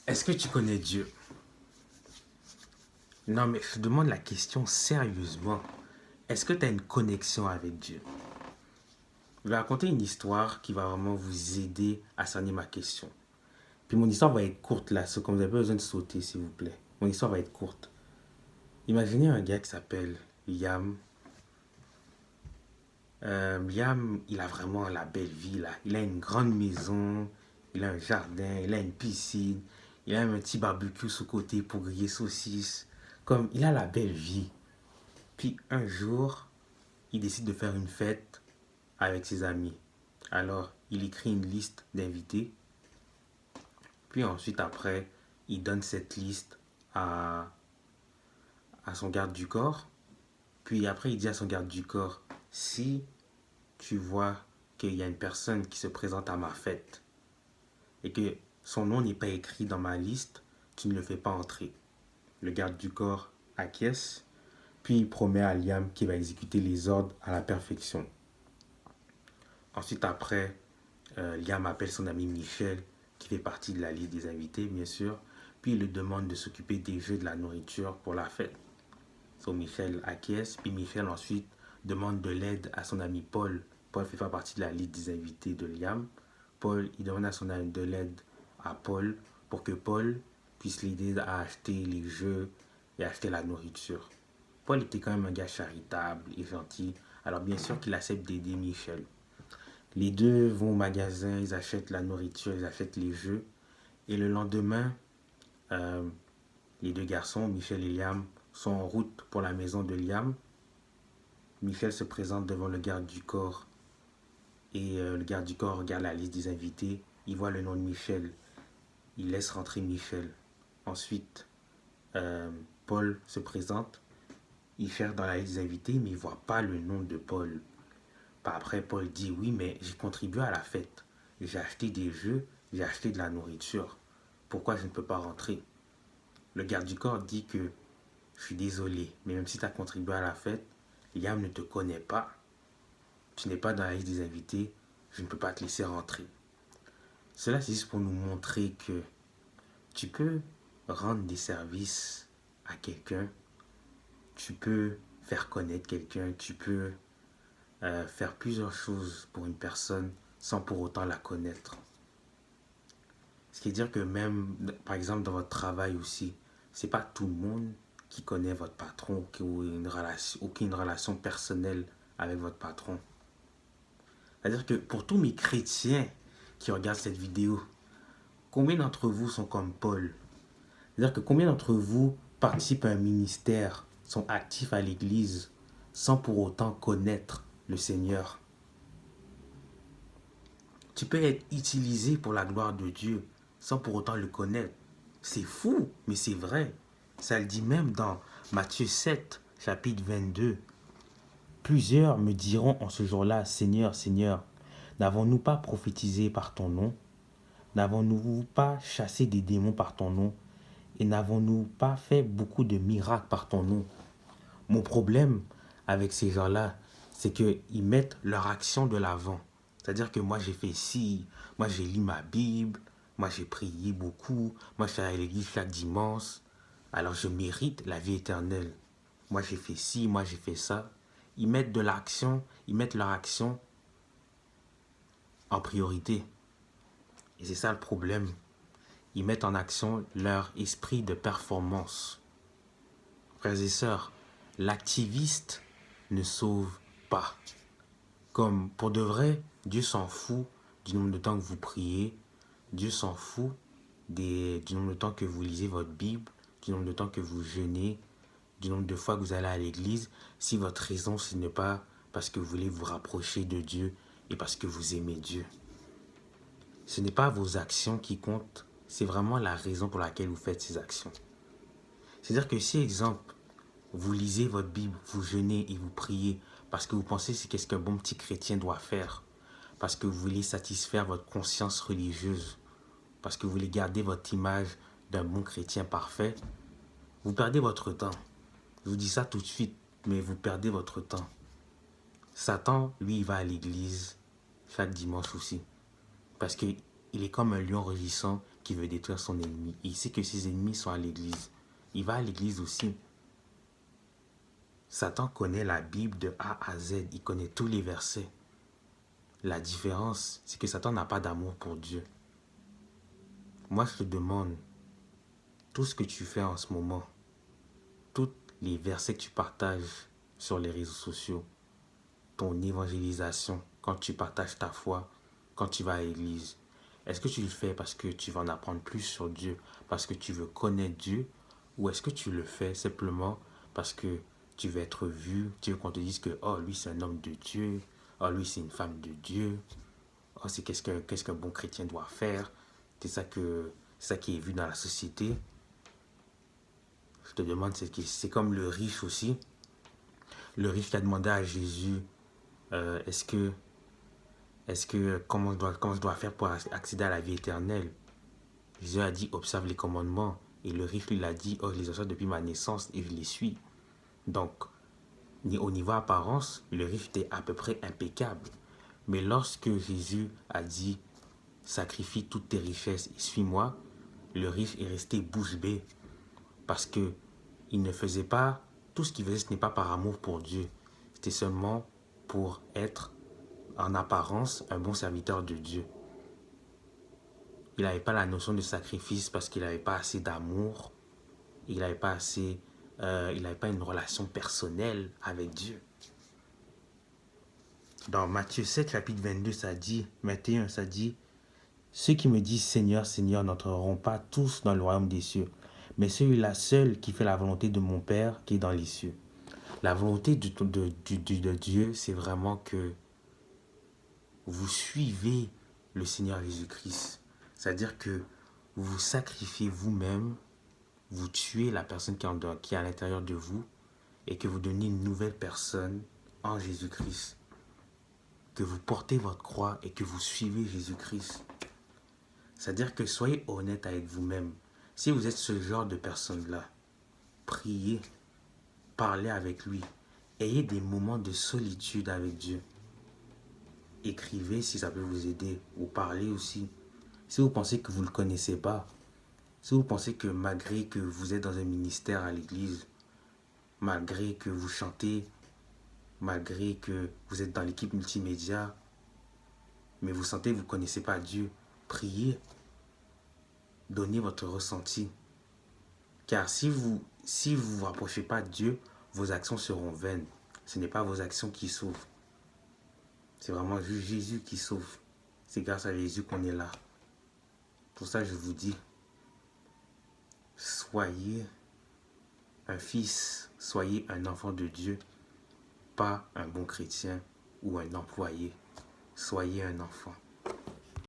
Est-ce que tu connais Dieu? Non, mais je demande la question sérieusement. Est-ce que tu as une connexion avec Dieu? Je vais raconter une histoire qui va vraiment vous aider à cerner ma question. Puis mon histoire va être courte là, c'est comme vous avez pas besoin de sauter s'il vous plaît. Mon histoire va être courte. Imaginez un gars qui s'appelle Liam. Liam, il a vraiment la belle vie là. Il a une grande maison, il a un jardin, il a une piscine, il a un petit barbecue sous côté pour griller saucisses. Comme il a la belle vie. Puis un jour, il décide de faire une fête avec ses amis. Alors, il écrit une liste d'invités. Puis ensuite, après, il donne cette liste à, à son garde du corps. Puis après, il dit à son garde du corps, si tu vois qu'il y a une personne qui se présente à ma fête et que son nom n'est pas écrit dans ma liste, tu ne le fais pas entrer. Le garde du corps acquiesce, puis il promet à Liam qu'il va exécuter les ordres à la perfection. Ensuite, après, Liam appelle son ami Michel, qui fait partie de la liste des invités, bien sûr, puis il lui demande de s'occuper des jeux de la nourriture pour la fête. So, Michel acquiesce, puis Michel ensuite demande de l'aide à son ami Paul. Paul fait pas partie de la liste des invités de Liam. Paul, il demande à son ami de l'aide à Paul pour que Paul puisse l'aider à acheter les jeux et acheter la nourriture. Paul était quand même un gars charitable et gentil, alors bien sûr qu'il accepte d'aider Michel. Les deux vont au magasin, ils achètent la nourriture, ils achètent les jeux. Et le lendemain, euh, les deux garçons, Michel et Liam, sont en route pour la maison de Liam. Michel se présente devant le garde du corps et le garde du corps regarde la liste des invités. Il voit le nom de Michel. Il laisse rentrer Michel. Ensuite, Paul se présente. Il cherche dans la liste des invités, mais il ne voit pas le nom de Paul. Après, Paul dit oui, mais j'ai contribué à la fête. J'ai acheté des jeux, j'ai acheté de la nourriture. Pourquoi je ne peux pas rentrer? Le garde du corps dit que je suis désolé, mais même si tu as contribué à la fête, Liam ne te connaît pas. Tu n'es pas dans la liste des invités, je ne peux pas te laisser rentrer. Cela, c'est juste pour nous montrer que tu peux rendre des services à quelqu'un, tu peux faire connaître quelqu'un, tu peux faire plusieurs choses pour une personne sans pour autant la connaître. Ce qui veut dire que même, par exemple, dans votre travail aussi, c'est pas tout le monde qui connaît votre patron ou qui a une relation personnelle avec votre patron. C'est-à-dire que pour tous mes chrétiens qui regardent cette vidéo, combien d'entre vous sont comme Paul? C'est-à-dire que combien d'entre vous participent à un ministère, sont actifs à l'église sans pour autant connaître le Seigneur? Tu peux être utilisé pour la gloire de Dieu sans pour autant le connaître. C'est fou, mais c'est vrai. Ça le dit même dans Matthieu 7, chapitre 22. Plusieurs me diront en ce jour-là, Seigneur, Seigneur, n'avons-nous pas prophétisé par ton nom? N'avons-nous pas chassé des démons par ton nom? Et n'avons-nous pas fait beaucoup de miracles par ton nom? Mon problème avec ces gens-là, c'est qu'ils mettent leur action de l'avant. C'est-à-dire que moi j'ai fait ci, moi j'ai lu ma Bible, moi j'ai prié beaucoup, moi je suis à l'église chaque dimanche, alors je mérite la vie éternelle. Moi j'ai fait ci, moi j'ai fait ça. Ils mettent de l'action, ils mettent leur action en priorité. Et c'est ça le problème. Ils mettent en action leur esprit de performance. Frères et sœurs, l'activiste ne sauve pas. Comme pour de vrai, Dieu s'en fout du nombre de temps que vous priez, Dieu s'en fout du nombre de temps que vous lisez votre Bible, du nombre de temps que vous jeûnez, du nombre de fois que vous allez à l'église, si votre raison ce n'est pas parce que vous voulez vous rapprocher de Dieu et parce que vous aimez Dieu. Ce n'est pas vos actions qui comptent, c'est vraiment la raison pour laquelle vous faites ces actions. C'est-à-dire que si, exemple, vous lisez votre Bible, vous jeûnez et vous priez parce que vous pensez que c'est ce qu'un bon petit chrétien doit faire, parce que vous voulez satisfaire votre conscience religieuse, parce que vous voulez garder votre image d'un bon chrétien parfait, vous perdez votre temps. Je vous dis ça tout de suite, mais vous perdez votre temps. Satan, lui, il va à l'église chaque dimanche aussi, parce qu'il est comme un lion rugissant qui veut détruire son ennemi. Il sait que ses ennemis sont à l'église. Il va à l'église aussi. Satan connaît la Bible de A à Z. Il connaît tous les versets. La différence, c'est que Satan n'a pas d'amour pour Dieu. Moi, je te demande, tout ce que tu fais en ce moment, tous les versets que tu partages sur les réseaux sociaux, ton évangélisation, quand tu partages ta foi, quand tu vas à l'église, est-ce que tu le fais parce que tu vas en apprendre plus sur Dieu, parce que tu veux connaître Dieu, ou est-ce que tu le fais simplement parce que tu veux être vu, tu veux qu'on te dise que oh lui c'est un homme de Dieu, oh lui c'est une femme de Dieu, oh c'est qu'est-ce qu'un bon chrétien doit faire, c'est ça qui est vu dans la société. Je te demande, c'est comme le riche aussi. Le riche qui a demandé à Jésus, euh, est-ce que, comment je dois faire pour accéder à la vie éternelle? Jésus a dit, observe les commandements. Et le riche lui a dit, oh, je les observe depuis ma naissance et je les suis. Donc, au niveau apparence, le riche était à peu près impeccable. Mais lorsque Jésus a dit, sacrifie toutes tes richesses et suis-moi, le riche est resté bouche bée. Parce que il ne faisait pas, tout ce qu'il faisait, ce n'est pas par amour pour Dieu. C'était seulement pour être, en apparence, un bon serviteur de Dieu. Il n'avait pas la notion de sacrifice parce qu'il n'avait pas assez d'amour. Il n'avait pas il n'avait pas une relation personnelle avec Dieu. Dans Matthieu 7, chapitre 22, 21, ça dit, ceux qui me disent Seigneur, Seigneur n'entreront pas tous dans le royaume des cieux, mais celui-là seul qui fait la volonté de mon Père qui est dans les cieux. La volonté de Dieu, c'est vraiment que vous suivez le Seigneur Jésus-Christ. C'est-à-dire que vous vous sacrifiez vous-même, vous tuez la personne qui est à l'intérieur de vous et que vous devenez une nouvelle personne en Jésus-Christ. Que vous portez votre croix et que vous suivez Jésus-Christ. C'est-à-dire que soyez honnête avec vous-même. Si vous êtes ce genre de personne-là, priez, parlez avec lui. Ayez des moments de solitude avec Dieu. Écrivez si ça peut vous aider, ou parlez aussi. Si vous pensez que vous ne le connaissez pas, si vous pensez que malgré que vous êtes dans un ministère à l'église, malgré que vous chantez, malgré que vous êtes dans l'équipe multimédia, mais vous sentez que vous ne connaissez pas Dieu, priez, donnez votre ressenti. Car si vous rapprochez pas de Dieu, vos actions seront vaines. Ce n'est pas vos actions qui sauvent. C'est vraiment juste Jésus qui sauve. C'est grâce à Jésus qu'on est là. Pour ça, je vous dis, soyez un fils, soyez un enfant de Dieu, pas un bon chrétien ou un employé. Soyez un enfant.